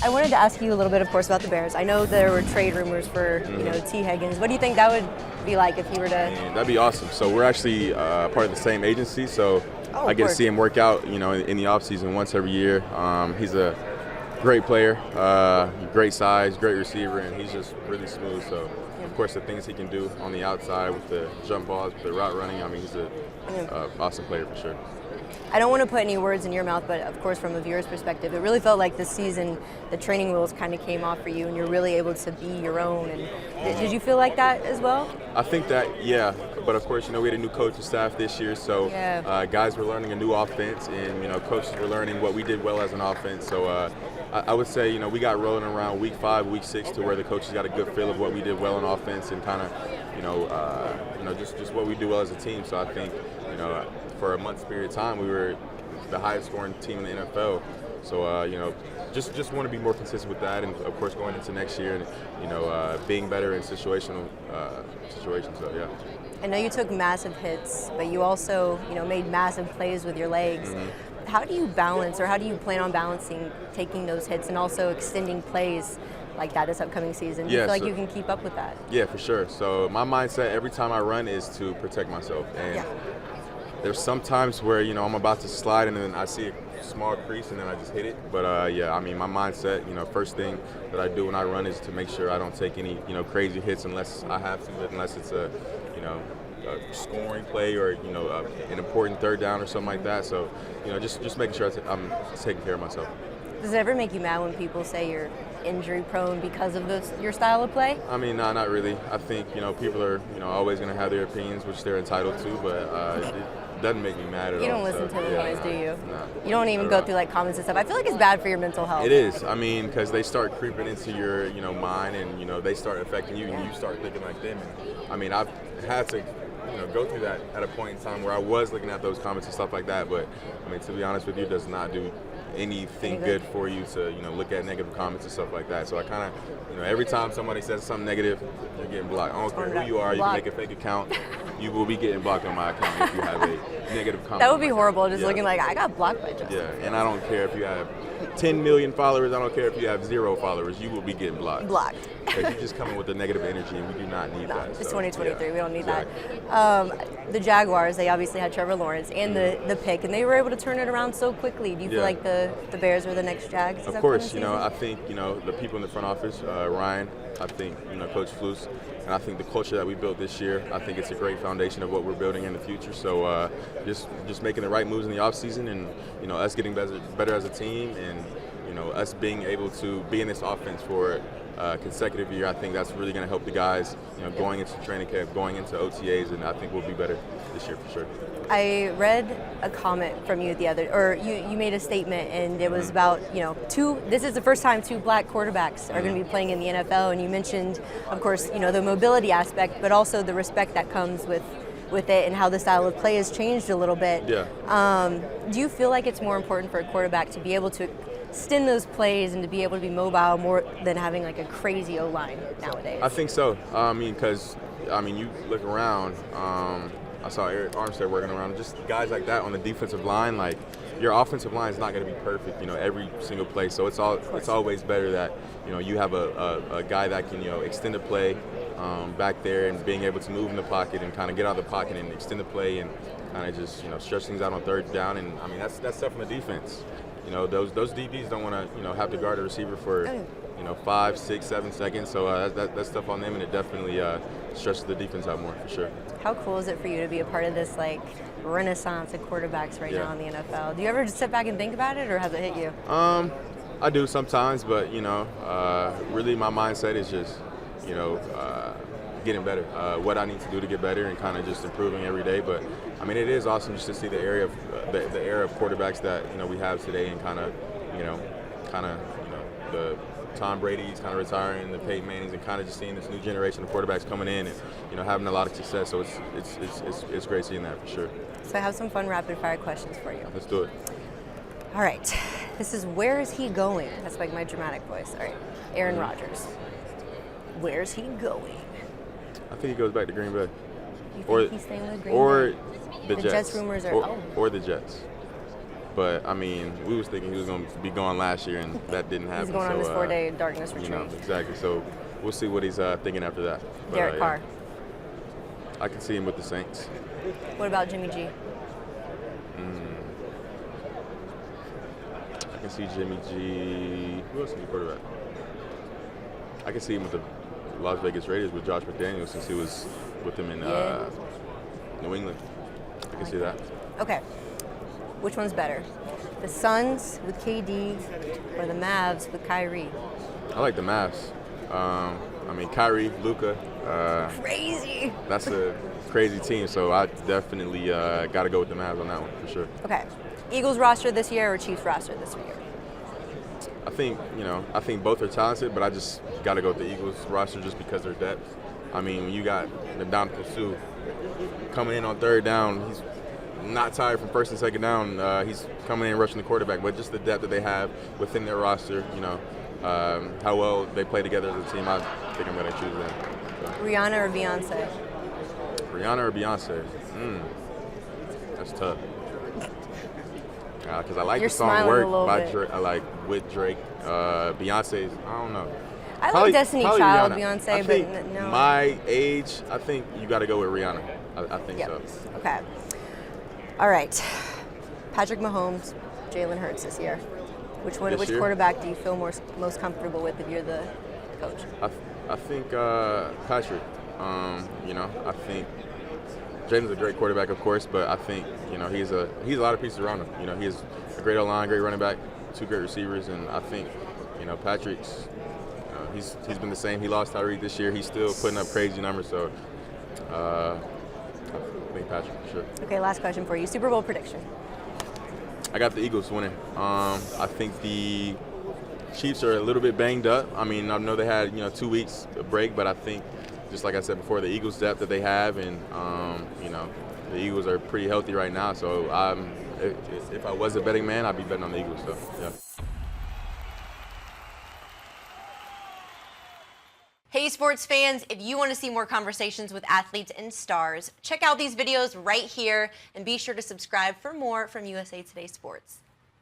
I wanted to ask you a little bit, of course, about the Bears. I know there were trade rumors for, Tee Higgins. What do you think that would be like if he were to? That'd be awesome. So we're actually part of the same agency, so I get to see him work out, in the offseason once every year. He's a great player, great size, great receiver, and he's just really smooth. So, of course, the things he can do on the outside with the jump balls, with the route running, he's an awesome player for sure. I don't want to put any words in your mouth, but of course, from a viewer's perspective, it really felt like this season the training wheels kind of came off for you, and you're really able to be your own. And did you feel like that as well? I think that, yeah. But of course, we had a new coaching staff this year, so guys were learning a new offense, and coaches were learning what we did well as an offense. So I would say, we got rolling around week 5, week 6, to where the coaches got a good feel of what we did well on offense and kind of, just what we do well as a team. So I think, for a month's period of time, we were the highest scoring team in the NFL. So, just want to be more consistent with that, and of course going into next year and, being better in situational situations. So, yeah. I know you took massive hits, but you also, made massive plays with your legs. Mm-hmm. How do you balance, or how do you plan on balancing taking those hits and also extending plays like that this upcoming season? Do you feel like you can keep up with that? Yeah, for sure. So my mindset every time I run is to protect myself. And there's some times where, I'm about to slide and then I see a small crease and then I just hit it. But my mindset, first thing that I do when I run is to make sure I don't take any, crazy hits unless I have to, unless it's a scoring play or, an important third down or something like that. So, just making sure I'm taking care of myself. Does it ever make you mad when people say you're injury prone because of your style of play? No, not really. I think, people are, always going to have their opinions, which they're entitled to, but it doesn't make me mad at all. You don't listen to the noise, do you? No. You don't even go through comments and stuff. I feel like it's bad for your mental health. It is. Because they start creeping into your, mind, and, they start affecting you, and you start thinking like them. And, I've had to, go through that at a point in time where I was looking at those comments and stuff like that. But, to be honest with you, it does not do anything good for you to, look at negative comments and stuff like that. So I kind of, every time somebody says something negative, you're getting blocked. I don't care who you are. You can make a fake account. You will be getting blocked on my account if you have a negative comment. That would be horrible, just looking like, I got blocked by Justin. Yeah, and I don't care if you have 10 million followers. I don't care if you have 0 followers. You will be getting blocked. Because you're just coming with a negative energy, and we do not need that. It's 2023. We don't need that. The Jaguars, they obviously had Trevor Lawrence and the pick, and they were able to turn it around so quickly. Do you feel like the Bears were the next Jags? Of course. I think, the people in the front office, Ryan, I think, Coach Flus, and I think the culture that we built this year, I think it's a great foundation of what we're building in the future. So just making the right moves in the offseason and, us getting better as a team and, us being able to be in this offense for consecutive year, I think that's really going to help the guys, going into training camp, going into OTAs, and I think we'll be better this year for sure. I read a comment from you you made a statement, and it was about, this is the first time 2 black quarterbacks are going to be playing in the NFL, and you mentioned, of course, the mobility aspect, but also the respect that comes with it and how the style of play has changed a little bit. Yeah. Do you feel like it's more important for a quarterback to be able to extend those plays and to be able to be mobile more than having a crazy O-line nowadays? I think so. Because you look around, I saw Eric Armstead working around, just guys like that on the defensive line, your offensive line is not going to be perfect, every single play. So it's always better that, you have a guy that can, extend a play back there and being able to move in the pocket and kind of get out of the pocket and extend the play and kind of just, stretch things out on third down. And, that's stuff from the defense. Those DBs don't want to, have to guard a receiver for, 5, 6, 7 seconds. So that's stuff on them, and it definitely stretches the defense out more for sure. How cool is it for you to be a part of this renaissance of quarterbacks right now in the NFL? Do you ever just sit back and think about it, or has it hit you? I do sometimes, but really my mindset is just getting better. What I need to do to get better and kind of just improving every day. But it is awesome just to see the era of quarterbacks that we have today, and kind of the Tom Brady's kind of retiring, the Peyton Mannings, and kind of just seeing this new generation of quarterbacks coming in and having a lot of success. So it's great seeing that for sure. So I have some fun rapid fire questions for you. Let's do it. All right. This is where is he going? That's my dramatic voice. All right. Aaron Rodgers. Where's he going? I think he goes back to Green Bay. You think he's staying with Green Bay? Or the Jets rumors are or the Jets. But I mean, we was thinking he was going to be gone last year, and that didn't happen. He's going on his 4-day darkness retreat. You know, exactly. So we'll see what he's thinking after that. But, Derek Carr. Yeah. I can see him with the Saints. What about Jimmy G? I can see Jimmy G. Who else is the quarterback? I can see him with the Las Vegas Raiders with Josh McDaniels since he was with them in New England. I can see that. Okay. Which one's better? The Suns with KD or the Mavs with Kyrie? I like the Mavs. I mean, Kyrie, Luka. Crazy. That's a crazy team, so I definitely got to go with the Mavs on that one for sure. Okay. Eagles roster this year or Chiefs roster this year? I think both are talented, but I just got to go with the Eagles roster just because of their depth. I mean, when you got Ndamukong Suh coming in on third down, he's not tired from first and second down. He's coming in rushing the quarterback, but just the depth that they have within their roster, how well they play together as a team, I think I'm going to choose them. So. Rihanna or Beyonce? Rihanna or Beyonce? That's tough. Because I like You're the song "Work" by bit. Drake. I like with Drake. Beyonce's, I don't know. I like Destiny Child, Rihanna. Beyonce, but no. My age, I think you got to go with Rihanna. I think so. Okay. All right. Patrick Mahomes, Jalen Hurts this year. Which quarterback do you feel most comfortable with if you're the coach? I think Patrick. I think Jalen's a great quarterback, of course, but I think he's a lot of pieces around him. He has a great O-line, great running back, 2 great receivers, and I think Patrick's he's been the same. He lost Tyreek this year. He's still putting up crazy numbers. So I think Patrick for sure. Okay, last question for you. Super Bowl prediction. I got the Eagles winning. I think the Chiefs are a little bit banged up. I mean, I know they had 2 weeks of break, but I think, just like I said before, the Eagles' depth that they have, and the Eagles are pretty healthy right now. So if I was a betting man, I'd be betting on the Eagles. So yeah. Hey sports fans, if you want to see more conversations with athletes and stars, check out these videos right here and be sure to subscribe for more from USA Today Sports.